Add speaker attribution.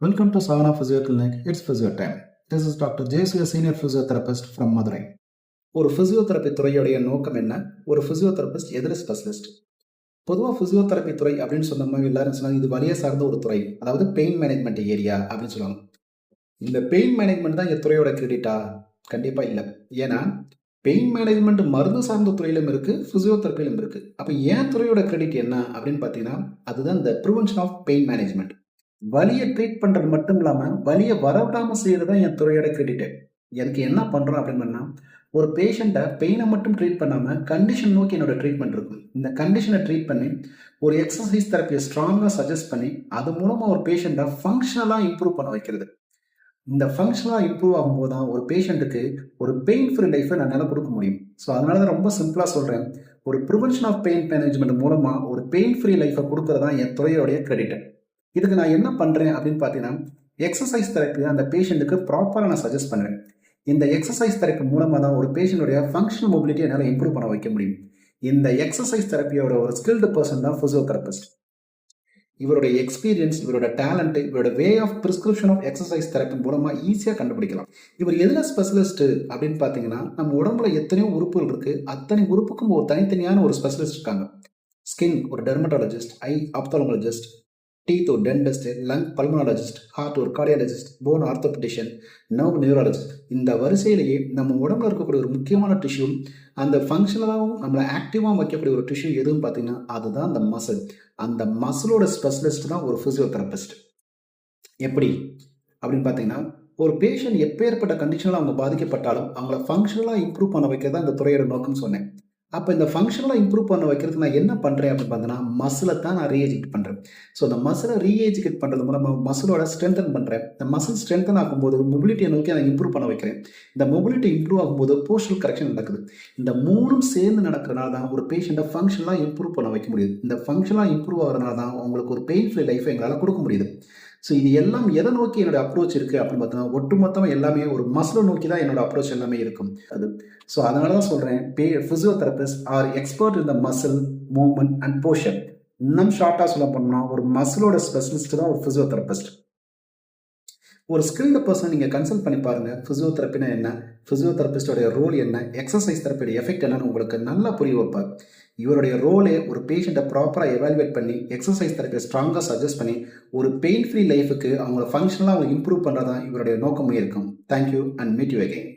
Speaker 1: Welcome to Savana Physio Clinic. It's Physio Time. This is Dr. Jasu, a senior physiotherapist from Madurai. ஒரு physiotherapy துறையுடைய நோக்கம் என்ன? ஒரு physiotherapist எதில் specialist? பொதுவாக physiotherapy துறை அப்படின்னு சொன்ன மாதிரி எல்லாரும் சொன்னாங்க, இது வலியை சார்ந்த ஒரு துறை, அதாவது பெயின் மேனேஜ்மெண்ட் ஏரியா அப்படின்னு சொல்லுவாங்க. இந்த பெயின் மேனேஜ்மெண்ட் தான் இந்த துறையோட கிரெடிட்டா? கண்டிப்பாக இல்லை. ஏன்னா பெயின் மேனேஜ்மெண்ட் மருந்து சார்ந்த துறையிலும் இருக்கு, ஃபிசியோதெரப்பிலும் இருக்கு. அப்போ ஏன் துறையோட கிரெடிட் என்ன அப்படின்னு பார்த்தீங்கன்னா, அதுதான் இந்த ப்ரிவென்ஷன் ஆஃப் பெயின் மேனேஜ்மெண்ட். வலியை ட்ரீட் பண்ணுறது மட்டும் இல்லாமல் வலியை வரவிடாமல் செய்கிறது தான் என் துறையோட கிரெடிட்டு. எனக்கு என்ன பண்ணுறோம் அப்படின்னு பண்ணால், ஒரு பேஷண்ட்டை பெயினை மட்டும் ட்ரீட் பண்ணாமல் கண்டிஷன் நோக்கி என்னோட ட்ரீட்மெண்ட் இருக்கும். இந்த கண்டிஷனை ட்ரீட் பண்ணி ஒரு எக்ஸசைஸ் தெரப்பியை ஸ்ட்ராங்காக சஜஸ்ட் பண்ணி அது மூலமாக ஒரு பேஷண்ட்டை ஃபங்க்ஷனலாக இம்ப்ரூவ் பண்ண வைக்கிறது. இந்த ஃபங்க்ஷனலாக இம்ப்ரூவ் ஆகும்போது தான் ஒரு பேஷண்ட்டுக்கு ஒரு பெயின் ஃப்ரீ லைஃப்பை என்னால் கொடுக்க முடியும். ஸோ அதனால தான் ரொம்ப சிம்பிளாக சொல்கிறேன், ஒரு ப்ரிவென்ஷன் ஆஃப் பெயின் மேனேஜ்மெண்ட் மூலமாக ஒரு பெயின் ஃப்ரீ லைஃப்பை கொடுக்கறது தான் என் துறையோடைய கிரெடிட்டு. இதுக்கு நான் என்ன பண்ணுறேன் அப்படின்னு பார்த்தீங்கன்னா, எக்ஸசைஸ் தெரப்பி அந்த பேஷண்ட்டுக்கு ப்ராப்பராக நான் சஜஸ்ட் பண்ணுறேன். இந்த எக்ஸசைஸ் தெரப்பி மூலமாக தான் ஒரு பேஷண்ட்டுடைய ஃபங்க்ஷனல் மொபிலிட்டி என்னால் இம்ப்ரூவ் பண்ண வைக்க முடியும். இந்த எக்ஸசைஸ் தெரப்பியோட ஒரு ஸ்கில்டு பர்சன் தான் ஃபிசியோதெரபிஸ்ட். இவருடைய எக்ஸ்பீரியன்ஸ், இவரோட டேலண்ட், இவரோட way of prescription of exercise therapy மூலமாக ஈஸியாக கண்டுபிடிக்கலாம். இவர் எதில் ஸ்பெஷலிஸ்ட் அப்படின்னு பார்த்தீங்கன்னா, நம்ம உடம்புல எத்தனையோ உறுப்புகள் இருக்குது, அத்தனை உறுப்புக்கும் ஒரு தனித்தனியான ஒரு ஸ்பெஷலிஸ்ட் இருக்காங்க. ஸ்கின் ஒரு டெர்மட்டாலஜிஸ்ட், ஐ ஆப்தாலமாலஜிஸ்ட், டீத் ஒரு டென்டிஸ்ட், லங் பல்மனாலஜிஸ்ட், ஹார்ட் ஒரு cardiologist, phone orthopaedician, nerve neurologist. இந்த வரிசையிலேயே நம்ம உடம்புல இருக்கக்கூடிய ஒரு முக்கியமான டிஷ்யூ, அந்த ஃபங்க்ஷனலாகவும் நம்மளை ஆக்டிவாக வைக்கக்கூடிய ஒரு டிஷ்யூ எதுவும் பார்த்தீங்கன்னா அதுதான் அந்த மசில். அந்த மசிலோட ஸ்பெஷலிஸ்ட் தான் ஒரு ஃபிசியோதெரபிஸ்ட். எப்படி அப்படின்னு பார்த்தீங்கன்னா, ஒரு பேஷண்ட் எப்பேற்பட்ட கண்டிஷனில் அவங்க பாதிக்கப்பட்டாலும் அவங்கள ஃபங்க்ஷனலாக இம்ப்ரூவ் பண்ண வைக்கிறது தான் இந்த துறையோட நோக்கம்னு சொன்னேன். அப்போ இந்த ஃபங்க்ஷனலாக இம்ப்ரூவ் பண்ண வைக்கிறதுக்கு நான் என்ன பண்ணுறேன் அப்படின்னு பார்த்தீங்கன்னா, மசிலை தான் நான் ரீஎஜுகேட் பண்ணுறேன். ஸோ அந்த மசிலை ரீஎஜுகேட் பண்ணுறது மூலமாக மசிலோட ஸ்ட்ரென்தன் பண்ணுறேன். இந்த மசில் ஸ்ட்ரென்தன் ஆகும்போது மொபிலிட்டியை நோக்கி நான் இம்ப்ரூவ் பண்ண வைக்கிறேன். இந்த மொபிலிட்டி இம்ப்ரூவ் ஆகும்போது போஸ்டல் கரெக்ஷன் நடக்குது. இந்த மூணும் சேர்ந்து நடக்கிறனால தான் ஒரு பேஷண்ட்டை ஃபங்க்ஷனலாக இம்ப்ரூவ் பண்ண வைக்க முடியுது. இந்த ஃபங்க்ஷனலாக இம்ப்ரூவ் ஆகிறதுனால தான் உங்களுக்கு ஒரு பெயின் ஃப்ரீ லைஃப்பை எங்களால் கொடுக்க முடியுது. ஸோ இது எல்லாம் எதை நோக்கி என்னோடய அப்ரோச் இருக்குது அப்படின்னு பார்த்தீங்கன்னா, ஒட்டுமொத்தமாக எல்லாமே ஒரு மசிலை நோக்கி தான் என்னோட அப்ரோச் எல்லாமே இருக்கும். அது ஸோ அதனால தான் சொல்கிறேன், physiotherapists are expert in the muscle movement and position. இன்னும் ஷார்ட்டாக சொல்ல போனோம்னா, ஒரு மசிலோட ஸ்பெஷலிஸ்ட் தான் ஒரு ஃபிசியோதெரபிஸ்ட். ஒரு ஸ்கில்டு பர்சன் நீங்கள் கன்சல்ட் பண்ணி பாருங்கள், ஃபிசியோதெரப்பினா என்ன, ஃபிசியோதெரபிஸ்டோடைய ரோல் என்ன, எக்ஸசைஸ் தெரப்பியோட எஃபெக்ட் என்னன்னு உங்களுக்கு நல்லா புரிய வைப்பார். இவருடைய ரோலே ஒரு பேஷண்ட்டை ப்ராப்பராக எவாலுவேட் பண்ணி எக்ஸசைஸ் தெரப்பியை ஸ்ட்ராங்காக சஜஸ்ட் பண்ணி ஒரு பெயின் ஃப்ரீ லைஃபுக்கு அவங்கள ஃபங்க்ஷனலாக அவங்க இம்ப்ரூவ் பண்ணுறது தான் இவருடைய நோக்கமே இருக்கும். Thank you and meet you again.